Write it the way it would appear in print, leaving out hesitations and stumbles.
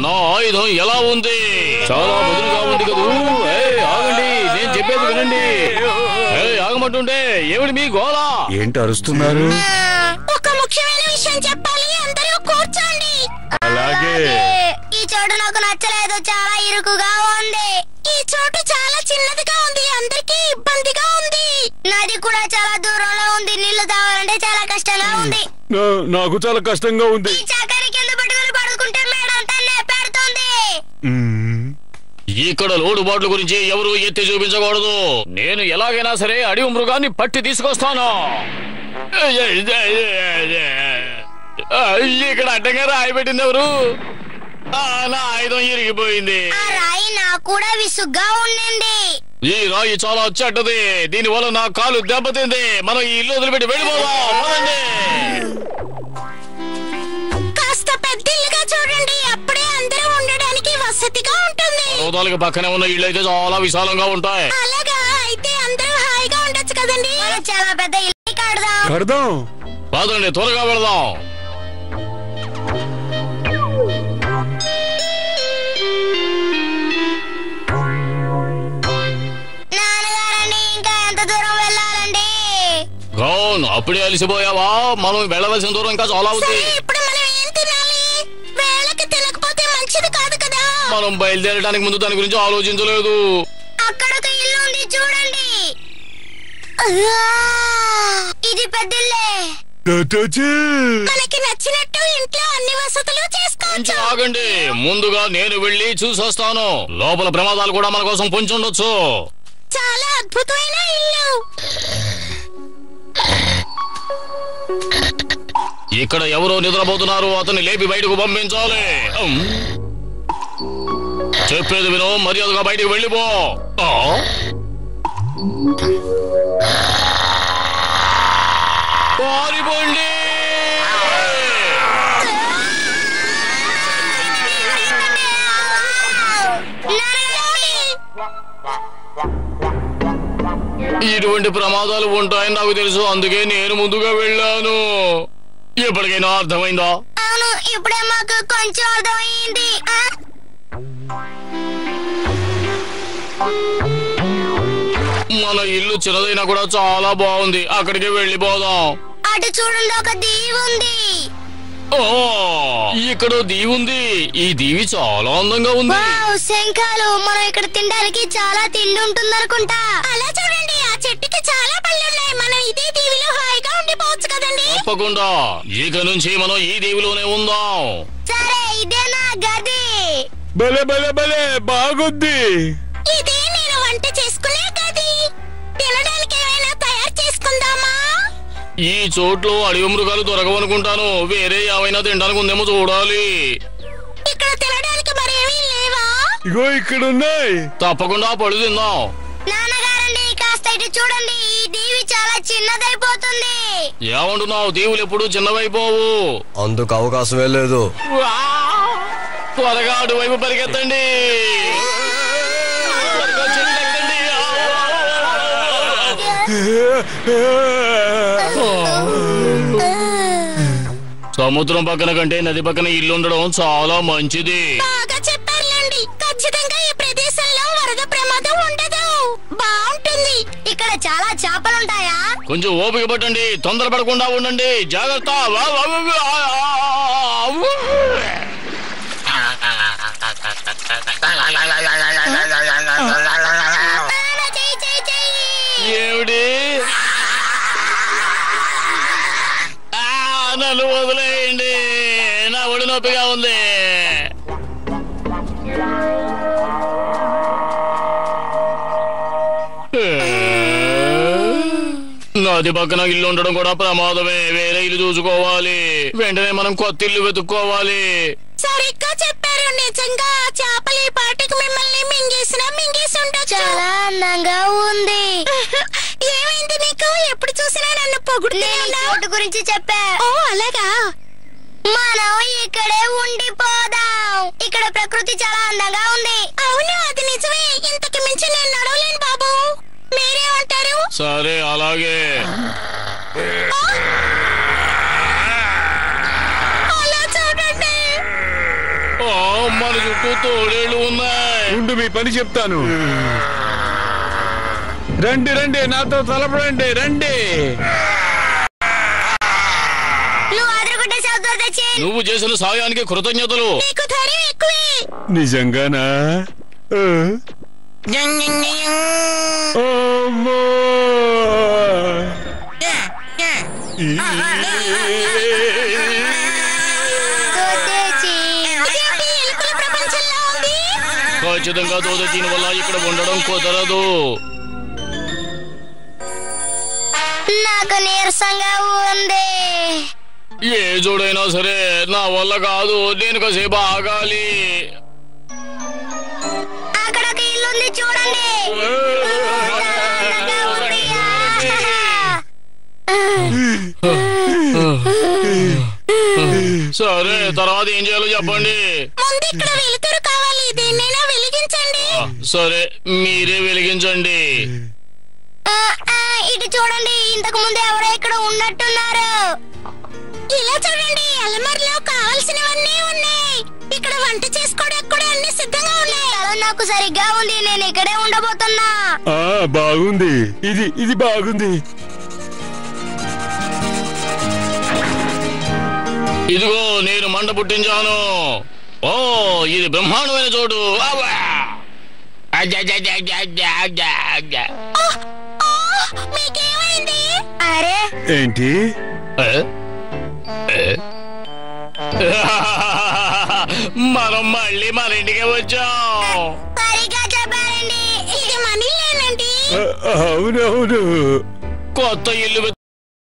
నా ఆయుధం ఎలా ఉంది? చాలా బదులుగా ఉంది కదూ. ఆగండి, నేను చెప్పేది వినండి. ఆగమంటుంటే ఏమిటి మీ గోళ? ఏంటి అరుస్తున్నారు? ఒక ముఖ్యమైన విషయం చెప్పాలి, అందరూ కూర్చోండి. అలాగే. ఈ చోటు నాకు నచ్చలేదు, చాలా ఇరుకుగా ఉంది. ఈ చోటు చాలా చిన్నదిగా ఉంది, అందరికీ ఇబ్బందిగా ఉంది. నది కూడా చాలా దూరంలో ఉంది, నీళ్లు తాగాలంటే చాలా కష్టంగా ఉంది. నాకు చాలా కష్టంగా ఉంది. ఈ చాకరీ కింద పట్టుకుని పడుకుంటే మేడం తన్నే పెడుతుంది. ఇక్కడ లోటుబాట్ల గురించి ఎవరు ఎత్తి చూపించకూడదు. నేను ఎలాగైనా సరే అడవి మృగాన్ని పట్టి తీసుకొస్తాను. ఇక్కడ అడ్డంగా రాయి పెట్టింది ఎవరు? నా ఆయుధం ఇరిగిపోయింది. ఆ రాయి నాకు కూడా విసుగ్గా ఉండింది. ఈ రాయి చాలా చెడ్డది, దీని వల్ల నా కాలు దెబ్బతింది. మనం ఈ ఇల్లు వదిలిపెట్టి వెళ్ళిపోదాం. కాస్త పెద్ద ఇల్లుగా చూడండి, అప్పుడే అందరూ ఉండడానికి వసతిగా ఉంటుంది. పర్వతాలకు పక్కనే ఉన్న ఇళ్ళు అయితే చాలా విశాలంగా ఉంటాయి. అలాగా అయితే అందరూ హాయిగా ఉండొచ్చు కదండి. చాలా పెద్ద ఇల్లు కడదాం. పదండి, త్వరగా వెళదాం. నాన్నగారండి, ఇంకా ఎంత దూరం వెళ్ళాలండి? అప్పుడే అలసిపోయావా? మనం వెళ్ళవలసిన దూరం ఇంకా చాలా ఉంది. ఇప్పుడు మనం ఏం తినాలి? వేళకి తినకపోతే మంచిది కాదు కదా. మనం బయలుదేరడానికి ముందు దాని గురించి ఆలోచించలేదు. అక్కడ ఒక ఇల్లు ఉంది, చూడండి. ఇది పెద్దిల్లే. మనకి నచ్చినట్టు ఇంట్లో అన్ని వసతులు చేసుకోవచ్చు. ఆగండి, ముందుగా నేను వెళ్ళి చూసొస్తాను. లోపల ప్రమాదాలు కూడా మన కోసం పొంచి ఉండొచ్చు. చాలా అద్భుతమైన ఇల్లు. ఇక్కడ ఎవరో నిద్రపోతున్నారు, అతన్ని లేపి బయటకు పంపించాలి. చెప్పేది విను, మర్యాదగా బయటకు వెళ్ళిపో. పారిపోండి. ఇటువంటి ప్రమాదాలు ఉంటాయని నాకు తెలుసు, అందుకే నేను ముందుగా వెళ్ళాను. ఎప్పటికైనా అర్థమైందా? అవును, ఇప్పుడే మాకు కొంచెం అర్థమైంది. మన ఇల్లు చిన్నదైనా కూడా చాలా బాగుంది, అక్కడికి వెళ్ళిపోదాం. అటు చూడండి, ఒక దీవి ఉంది. ఇక్కడ దీవి ఉంది. ఈ దీవి చాలా అందంగా ఉంది. శంఖాలు, మనం ఇక్కడ తినడానికి చాలా తిండి ఉంటుంది అనుకుంటా. అలా చూడండి, ఆ చెట్టుకి చాలా పళ్ళున్నాయి. మనం ఇదే దీవిలో హాయిగా ఉండిపోవచ్చు కదండి. తప్పకుండా, ఇక నుంచి మనం ఈ దీవిలోనే ఉందాం. సరే, ఇదే నా గది. భలే భలే భలే బాగుంది. ఇది నేను వంట చేసుకునే గది. తినడానికి ఏమైనా తయారు చేసుకుందామా? ఈ చోట్లో అడవి మృగాలు దొరకవనుకుంటాను. వేరే ఏమైనా తినడానికి ఉందేమో చూడాలి. ఇక్కడ తినడానికి మరేమీ లేవా? ఇగో ఇక్కడ ఉన్నాయి. తప్పకుండా పళ్ళు తిందాం. నాన్నగారండి, కాస్త ఇటు చూడండి. ఈ దీవి చాలా చిన్నదైపోతుంది. ఏమంటున్నావు? దీవులు ఎప్పుడు చిన్నవైపోవు. అందుకు అవకాశమే లేదు. త్వరగా అటువైపు పరిగెత్తండి. సముద్రం పక్కన కంటే నది పక్కన ఇల్లు ఉండడం చాలా మంచిది. బాగా చెప్పారులేండి. ఖచ్చితంగా ఈ ప్రదేశంలో వరద ప్రమాదం ఉండదు, బాగుంటుంది. ఇక్కడ చాలా చేపలుంటాయా? కొంచెం ఓపిక పట్టండి, తొందరపడకుండా ఉండండి. జాగ్రత్త. ఏమిటి? నన్ను వదిలేయండి, నా ఒడి నొప్పిగా ఉంది. నది పక్కన ఇల్లు ఉండడం కూడా ప్రమాదమే. వేరే ఇల్లు చూసుకోవాలి. వెంటనే మనం కొత్త ఇల్లు వెతుక్కోవాలి. సరిగ్గా చెప్పారు. నిజంగా చేపలు ఈ పాటికి మిమ్మల్ని మింగేసి ఉండొచ్చు. చాలా అందంగా ఉంది. ఏమైంది నీకు? ఎప్పుడు చూసినా నన్ను పొగుడు గురించి చెప్పా. ఓ అలాగా. మనం ఇక్కడే ఉండిపోదాం. ఇక్కడ ప్రకృతి చాలా అందంగా ఉంది. అవును, అది నిజమే. ఇంతకు మించి నేను నడవలేను బాబు. మీరేమంటారు? సరే, అలాగే. అలా చూడండి. మన చుట్టూ తోడేళ్ళు ఉన్నాయి. ఉండు మీ పని చెప్తాను. రండి రండి, నాతో తలపడండి, రండి. నువ్వు చేసిన సాయానికి కృతజ్ఞతలు. నిజంగానా? అమ్మో! ఖచ్చితంగా దోదచీని వల్ల ఇక్కడ ఉండడం కుదరదు. నాకు నీరసంగా ఉంది. ఏ జోడైనా సరే నా వల్ల కాదు, నేను కాసేపు ఆగాలి. అక్కడ ఒక ఇల్లు ఉంది, చూడండి. సరే, తర్వాత ఏం చేయాలో చెప్పండి. ముందు ఇక్కడ వెలుతురు కావాలి, దేన్నైనా వెలిగించండి. సరే, మీరే వెలిగించండి. ఇటు చూడండి, ఇంతకు ముందు ఎవరో ఇక్కడ ఉన్నట్టున్నారు. ఇలా చూడండి, అలమారిలో కావాల్సినవన్నీ ఉన్నాయి. ఇక్కడ వంట చేసుకోవడానికి కూడా అన్ని సిద్ధంగా ఉన్నాయి. నాకు సరిగ్గా ఉంది, నేను ఇక్కడే ఉండబోతున్నా. బాగుంది, ఇది బాగుంది. ఇదిగో నేను మంట పుట్టించాను. ఓ, ఇది బ్రహ్మాండమైన చోటు. మీకేమైంది? అరే ఏంటి? మనం మళ్ళీ మన ఇంటికి వచ్చాం. సరిగా చెప్పారండి, ఇది మనీలేనండి. అవునవును. కొత్త ఇల్లు